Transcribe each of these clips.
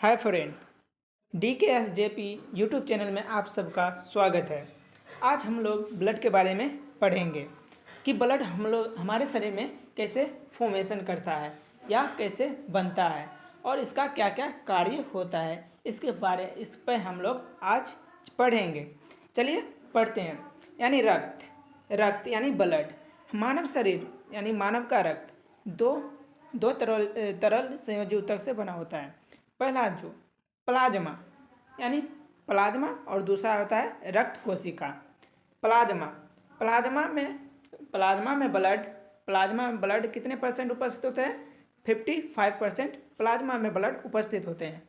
Hi friend, DKSJP YouTube channel में आप सबका स्वागत है। आज हम लोग ब्लड के बारे में पढ़ेंगे कि ब्लड हमारे शरीर में कैसे फॉर्मेशन करता है या कैसे बनता है और इसका क्या क्या कार्य होता है। इस पर हम लोग आज पढ़ेंगे। चलिए पढ़ते हैं। यानी रक्त यानी ब्लड। मानव शरीर यानी मानव का रक्त दो तरल संयोजी ऊतक से बना होता है। पहला जो प्लाज्मा यानी प्लाज्मा और दूसरा होता है रक्त कोशिका। प्लाज्मा में ब्लड कितने परसेंट उपस्थित होते हैं? 55% प्लाज्मा में ब्लड उपस्थित होते हैं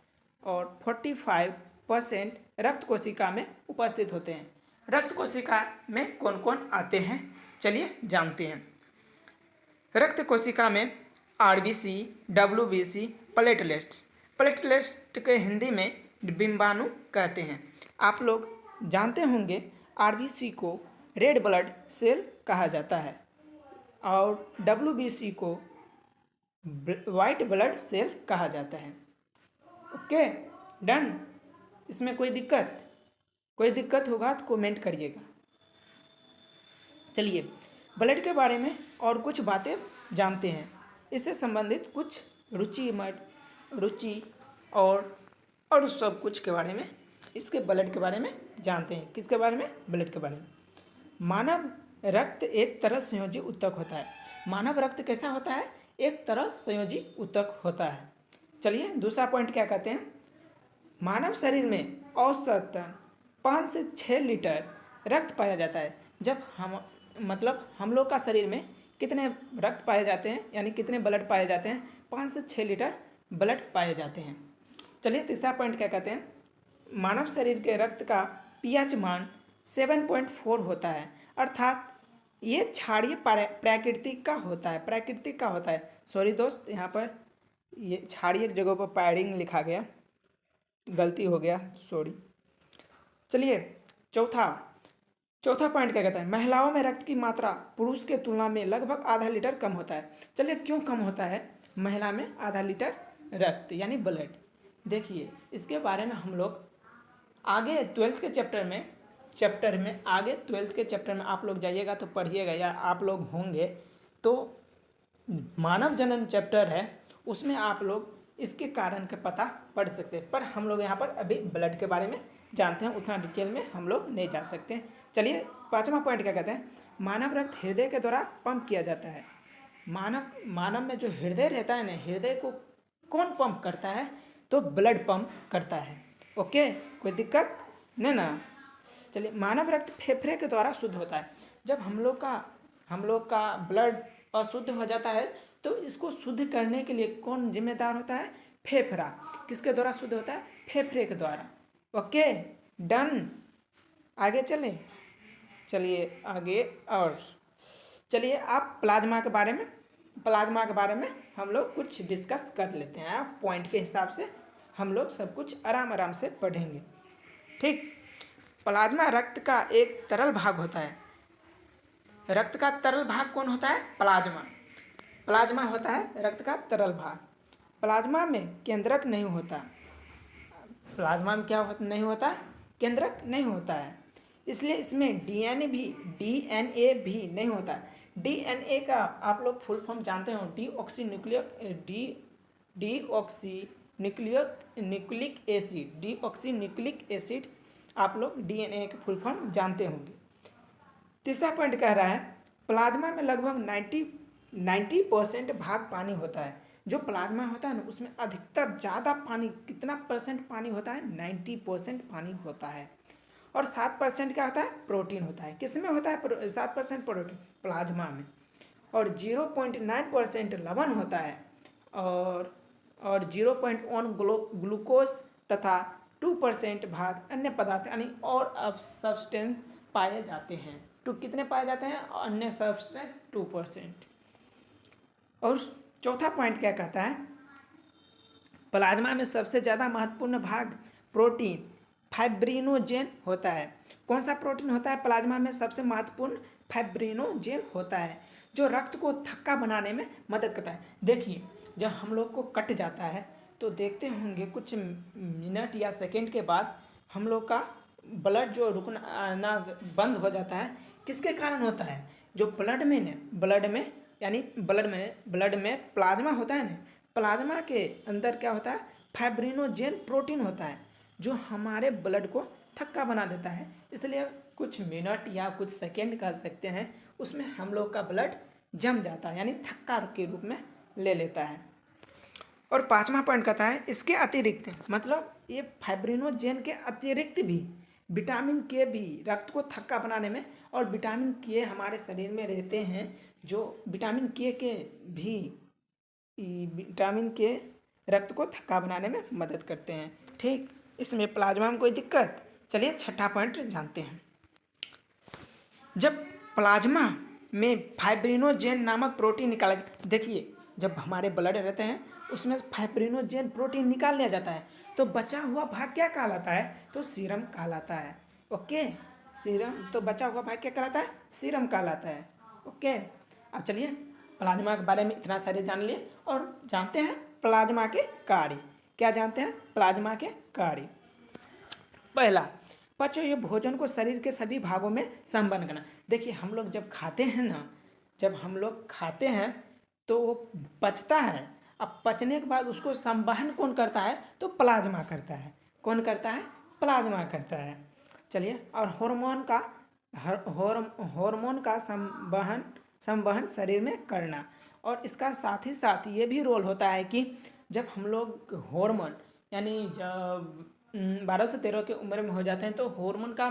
और 45% रक्त कोशिका में उपस्थित होते हैं। रक्त कोशिका में कौन कौन आते हैं, चलिए जानते हैं। रक्त कोशिका में RBC, WBC, प्लेटलेट्स के हिंदी में बिंबाणु कहते हैं। आप लोग जानते होंगे RBC को रेड ब्लड सेल कहा जाता है और WBC को वाइट ब्लड सेल कहा जाता है। Okay, done. इसमें कोई दिक्कत होगा तो कमेंट करिएगा। चलिए ब्लड के बारे में और कुछ बातें जानते हैं। इससे संबंधित कुछ रुचि और सब कुछ के बारे में, इसके ब्लड के बारे में जानते हैं। किसके बारे में? ब्लड के बारे में। मानव रक्त एक तरल संयोजी ऊतक होता है। मानव रक्त कैसा होता है? एक तरल संयोजी ऊतक होता है। चलिए दूसरा पॉइंट क्या कहते हैं। मानव शरीर में औसतन 5 से 6 लीटर रक्त पाया जाता है। जब हम लोग का शरीर में कितने रक्त पाए जाते हैं, यानी कितने ब्लड पाए जाते हैं? 5 से 6 लीटर ब्लड पाए जाते हैं। चलिए तीसरा पॉइंट क्या कहते हैं। मानव शरीर के रक्त का pH मान 7.4 होता है, अर्थात ये क्षारीय प्राकृतिक का होता है। सॉरी दोस्त, यहाँ पर ये क्षारीय एक जगह पर पैडिंग लिखा गया, गलती हो गया, सॉरी। चलिए चौथा पॉइंट क्या कहता है। महिलाओं में रक्त की मात्रा पुरुष के तुलना में लगभग आधा लीटर कम होता है। चलिए क्यों कम होता है महिला में आधा लीटर रक्त यानी ब्लड? देखिए इसके बारे में हम लोग आगे 12th के चैप्टर में आप लोग जाइएगा तो पढ़िएगा, या आप लोग होंगे तो मानव जनन चैप्टर है, उसमें आप लोग इसके कारण का पता पढ़ सकते हैं। पर हम लोग यहाँ पर अभी ब्लड के बारे में जानते हैं, उतना डिटेल में हम लोग नहीं जा सकते। चलिए पांचवा पॉइंट क्या कहते हैं। मानव रक्त हृदय के द्वारा पंप किया जाता है। मानव में जो हृदय रहता है ना, हृदय को कौन पंप करता है? तो ब्लड पंप करता है। ओके, कोई दिक्कत नहीं ना। चलिए मानव रक्त फेफड़े के द्वारा शुद्ध होता है। जब हम लोग का ब्लड अशुद्ध हो जाता है तो इसको शुद्ध करने के लिए कौन जिम्मेदार होता है? फेफड़ा। किसके द्वारा शुद्ध होता है? फेफड़े के द्वारा। Okay, done. आगे चलिए आगे। और चलिए आप प्लाज्मा के बारे में हम लोग कुछ डिस्कस कर लेते हैं। आप पॉइंट के हिसाब से हम लोग सब कुछ आराम से पढ़ेंगे, ठीक। प्लाज्मा रक्त का एक तरल भाग होता है। रक्त का तरल भाग कौन होता है? प्लाज्मा होता है रक्त का तरल भाग। प्लाज्मा में केंद्रक नहीं होता। प्लाज्मा में क्या नहीं होता? केंद्रक नहीं होता है, इसलिए इसमें डीएनए भी नहीं होता। डीएनए का आप लोग फुल फॉर्म जानते हो, डीऑक्सी न्यूक्लिक एसिड। आप लोग डीएनए के फुल फॉर्म जानते होंगे। तीसरा पॉइंट कह रहा है प्लाज्मा में लगभग 90% भाग पानी होता है। जो प्लाज्मा होता है ना, उसमें अधिकतर ज़्यादा पानी, कितना परसेंट पानी होता है? 90% पानी होता है। और 7% क्या होता है? प्रोटीन होता है। किस में होता है 7% प्रोटीन? प्लाज्मा में। और 0.9% लवण होता है और 0.1 ग्लूकोज तथा 2% भाग अन्य पदार्थ यानी और अब सब्सटेंस पाए जाते हैं। कितने पाए जाते हैं? अन्य सब्सटेंस 2%। और चौथा पॉइंट क्या कहता है। प्लाज्मा में सबसे ज़्यादा महत्वपूर्ण भाग प्रोटीन फाइब्रिनोजेन होता है। कौन सा प्रोटीन होता है प्लाज्मा में? सबसे महत्वपूर्ण फाइब्रिनोजेन होता है, जो रक्त को थक्का बनाने में मदद करता है। देखिए जब हम लोग को कट जाता है तो देखते होंगे कुछ मिनट या सेकंड के बाद हम लोग का ब्लड जो रुकना ना बंद हो जाता है। किसके कारण होता है? जो ब्लड में प्लाज्मा होता है ना, प्लाज्मा के अंदर क्या होता है? फाइब्रिनोजेन प्रोटीन होता है जो हमारे ब्लड को थक्का बना देता है। इसलिए कुछ मिनट या कुछ सेकंड कह सकते हैं, उसमें हम लोग का ब्लड जम जाता है, यानी थक्का के रूप में ले लेता है। और पांचवा पॉइंट कहता है इसके अतिरिक्त, मतलब ये फाइब्रिनोजेन के अतिरिक्त भी विटामिन के भी रक्त को थक्का बनाने में, और विटामिन के हमारे शरीर में रहते हैं जो विटामिन के रक्त को थक्का बनाने में मदद करते हैं। ठीक, इसमें प्लाज्मा में कोई दिक्कत? चलिए छठा पॉइंट जानते हैं। जब प्लाज्मा में फाइब्रिनोजेन नामक प्रोटीन निकाला, देखिए जब हमारे ब्लड रहते हैं उसमें फाइब्रिनोजेन प्रोटीन निकाल लिया जाता है, तो बचा हुआ भाग क्या कहलाता है? तो सीरम कहलाता है। ओके, सीरम, तो बचा हुआ भाग क्या कहलाता है? सीरम कहलाता है। ओके, अब चलिए प्लाज्मा के बारे में इतना सारे जान लिए, और जानते हैं प्लाज्मा के कार्य। क्या जानते हैं? प्लाज्मा के कार्य। पहला, पचे हुए भोजन को शरीर के सभी भागों में संबंध करना। देखिए हम लोग जब खाते हैं ना, जब हम लोग खाते हैं तो वो पचता है। अब पचने के बाद उसको संवहन कौन करता है? तो प्लाज्मा करता है। कौन करता है? प्लाज्मा करता है। चलिए, और हार्मोन का संवहन शरीर में करना, और इसका साथ ही साथ ये भी रोल होता है कि जब हम लोग हार्मोन, यानी जब 12 से 13 की उम्र में हो जाते हैं तो हार्मोन का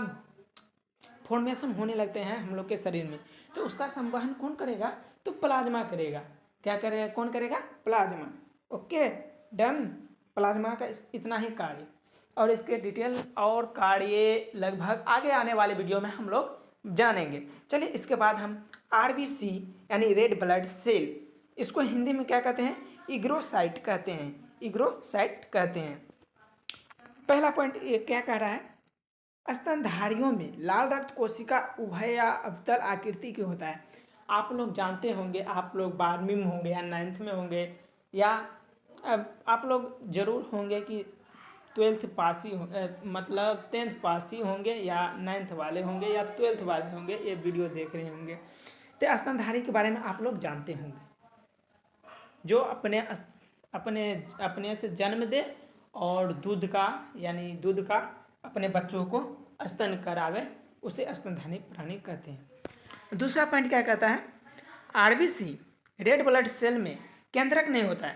फॉर्मेशन होने लगते हैं हम लोग के शरीर में, तो उसका संवहन कौन करेगा? तो प्लाज्मा करेगा। क्या करेगा? कौन करेगा? प्लाज्मा। Okay, done. प्लाज्मा का इतना ही कार्य, और इसके डिटेल और कार्य लगभग आगे आने वाले वीडियो में हम लोग जानेंगे। चलिए इसके बाद हम आरबीसी यानी रेड ब्लड सेल, इसको हिंदी में क्या कहते हैं? इग्रोसाइट कहते हैं। इग्रोसाइट कहते हैं। पहला पॉइंट ये क्या कह रहा है? स्तनधारियों में लाल रक्त कोशिका उभय या अवतल आकृति की होता है। आप लोग जानते होंगे, आप लोग 12वीं में होंगे या 9th में होंगे, या आप लोग जरूर होंगे कि 12th पास ही मतलब 10th पास ही होंगे, या 9th वाले होंगे, या 12th वाले होंगे, ये वीडियो देख रहे होंगे। तो स्तनधारी के बारे में आप लोग जानते होंगे, जो अपने से जन्म दे और दूध का अपने बच्चों को स्तन करावे, उसे स्तनधारी प्राणी कहते हैं। दूसरा पॉइंट क्या कहता है? आरबीसी रेड ब्लड सेल में केंद्रक नहीं होता है।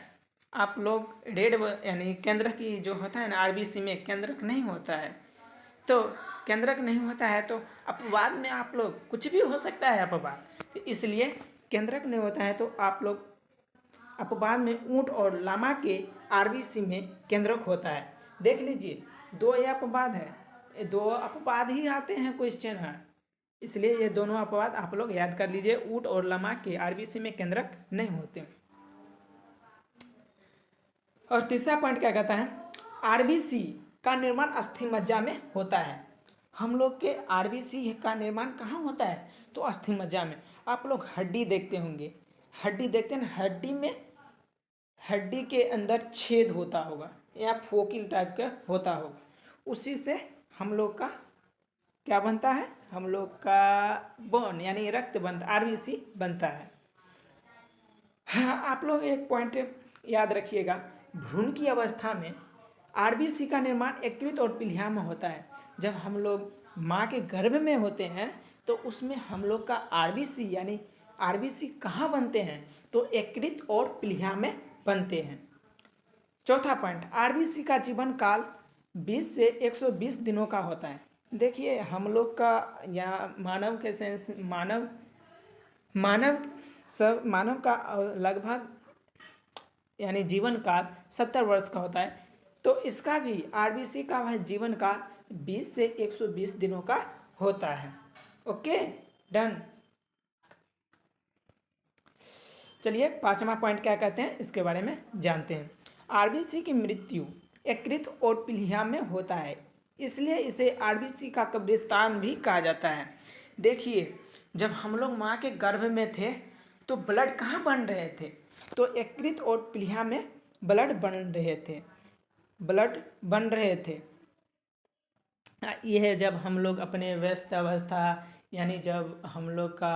आप लोग यानी केंद्रक की जो होता है ना, आरबीसी में केंद्रक नहीं होता है। तो केंद्रक नहीं होता है तो अपवाद में आप लोग कुछ भी हो सकता है अपवाद, तो इसलिए केंद्रक नहीं होता है तो आप लोग अपवाद में ऊंट और लामा के आरबीसी में केंद्रक होता है। देख लीजिए, दो ये अपवाद है, ये दो अपवाद ही आते हैं क्वेश्चन है, इसलिए ये दोनों अपवाद आप लोग याद कर लीजिए। ऊंट और लामा के आरबीसी में केंद्रक नहीं होते। और तीसरा पॉइंट क्या कहता है? आरबीसी का निर्माण अस्थि मज्जा में होता है। हम लोग के आरबीसी का निर्माण कहाँ होता है? तो अस्थि मज्जा में। आप लोग हड्डी देखते होंगे, हड्डी देखते हैं ना, हड्डी के अंदर छेद होता होगा या फोकिल टाइप का होता होगा, उसी से हम लोग का क्या बनता है? हम लोग का बोन यानी रक्त बनता, आरबीसी बनता है। हाँ, आप लोग एक पॉइंट याद रखिएगा, भ्रूण की अवस्था में आरबीसी का निर्माण यकृत और पीलिया में होता है। जब हम लोग माँ के गर्भ में होते हैं तो उसमें हम लोग का आरबीसी यानी आरबीसी कहाँ बनते हैं? तो यकृत और पीलिया में बनते हैं। चौथा पॉइंट, आरबीसी का जीवन काल 20 से 120 दिनों का होता है। देखिए हम लोग का या मानव के सेंस मानव का लगभग यानी जीवन काल 70 वर्ष का होता है, तो इसका भी आरबीसी का वह जीवन काल 20 से 120 दिनों का होता है। Okay, done. चलिए पांचवा पॉइंट क्या कहते हैं इसके बारे में जानते हैं। आरबीसी की मृत्यु यकृत और पीलिया में होता है, इसलिए इसे आरबीसी का कब्रिस्तान भी कहा जाता है। देखिए जब हम लोग माँ के गर्भ में थे तो ब्लड कहाँ बन रहे थे? तो यकृत और पीलिया में ब्लड बन रहे थे। ब्लड बन रहे थे। यह जब हम लोग अपने व्यस्त अवस्था यानी जब हम लोग का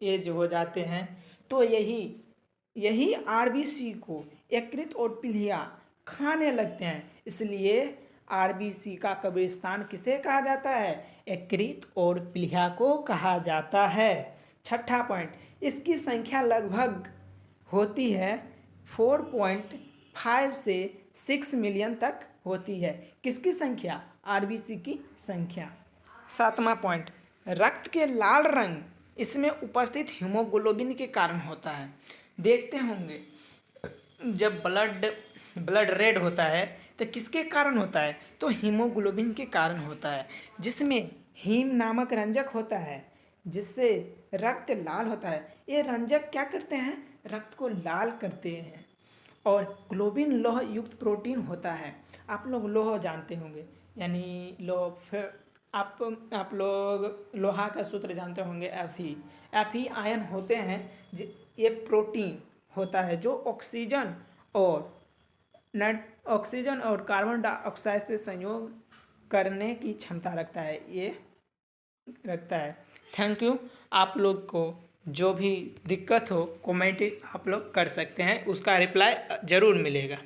एज हो जाते हैं तो यही यही आरबीसी को यकृत और प्लीहा खाने लगते हैं। इसलिए आरबीसी का कब्रिस्तान किसे कहा जाता है? यकृत और प्लीहा को कहा जाता है। छठा पॉइंट, इसकी संख्या लगभग होती है 4.5 से 6 मिलियन तक होती है। किसकी संख्या? आरबीसी की संख्या। सातवां पॉइंट, रक्त के लाल रंग इसमें उपस्थित हीमोग्लोबिन के कारण होता है। देखते होंगे जब ब्लड रेड होता है तो किसके कारण होता है? तो हीमोग्लोबिन के कारण होता है, जिसमें हीम नामक रंजक होता है जिससे रक्त लाल होता है। ये रंजक क्या करते हैं? रक्त को लाल करते हैं। और ग्लोबिन लौह युक्त प्रोटीन होता है। आप लोग लौह जानते होंगे, यानी लौह, फिर आप लोग लोहा का सूत्र जानते होंगे, Fe आयन होते हैं। ये प्रोटीन होता है जो ऑक्सीजन और कार्बन डाइऑक्साइड से संयोग करने की क्षमता रखता है। ये रखता है। Thank you. आप लोग को जो भी दिक्कत हो कमेंट आप लोग कर सकते हैं, उसका रिप्लाई ज़रूर मिलेगा।